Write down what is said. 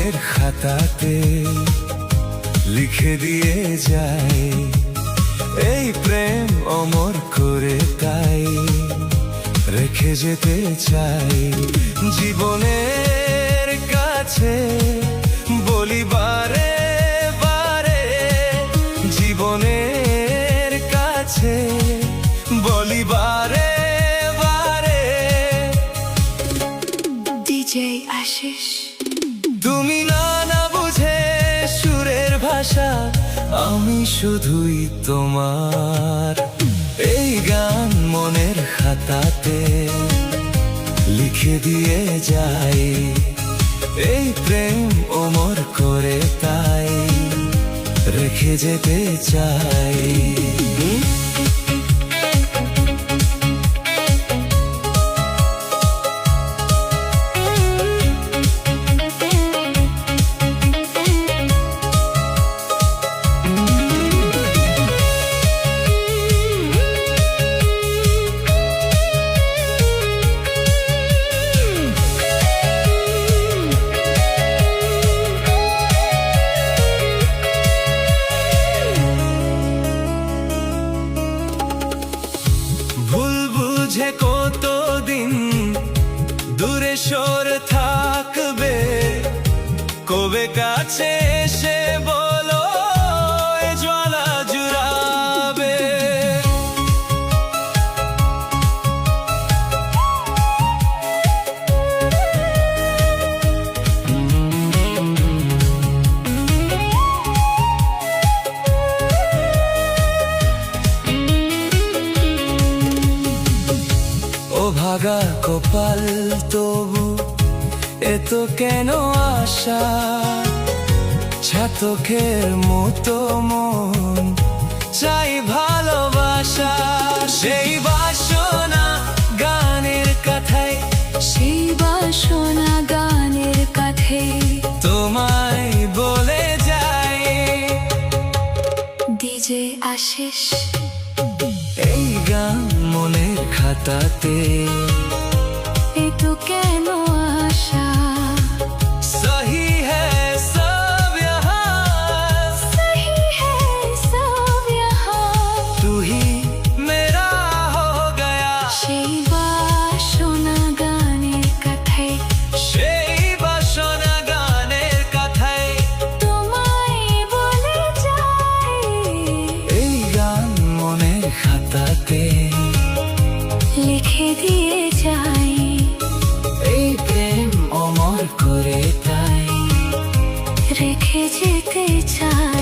মনের খাতাতে লিখে দিয়ে যায়, এই প্রেম অমর করে তাই রেখে যেতে চাই। জীবনের কাছে বলি বারে বারে, জীবনের কাছে বলি বারে বারে। ডিজে আশিস। তুমি না বুঝে সুরের ভাষা, আমি শুধুই তোমার। এই গান মনের খাতাতে লিখে দিয়ে যাই, এই প্রেম অমর করে তাই রেখে যেতে চাই। বুঝে কতদিন দূরে সরে থাকবে, কবে কাছে এসে বলো এ জ্বালা জুড়াবে। ও ভাগা কপাল তবু এত কেন আশা, ছাতকের মতো মন চাই ভালোবাসা। সেই বাসনা গানের কথায়, সেই বাসনা গানের কাছে তোমায় বলে যাই। ডিজে আশিস। এই গান মনের খাতাতে এ তো কেন আশা, सही है सब यहाँ, सही है सब यहाँ। तू ही मेरा हो गया। সেই বাসনা গানের কাছে, সেই বাসনা গানের কথায় তোমায় বলে যাই। এই গান মনের খাতাতে লিখে দিয়ে যাই, এই প্রেম অমর করে তাই রেখে যেতে চাই।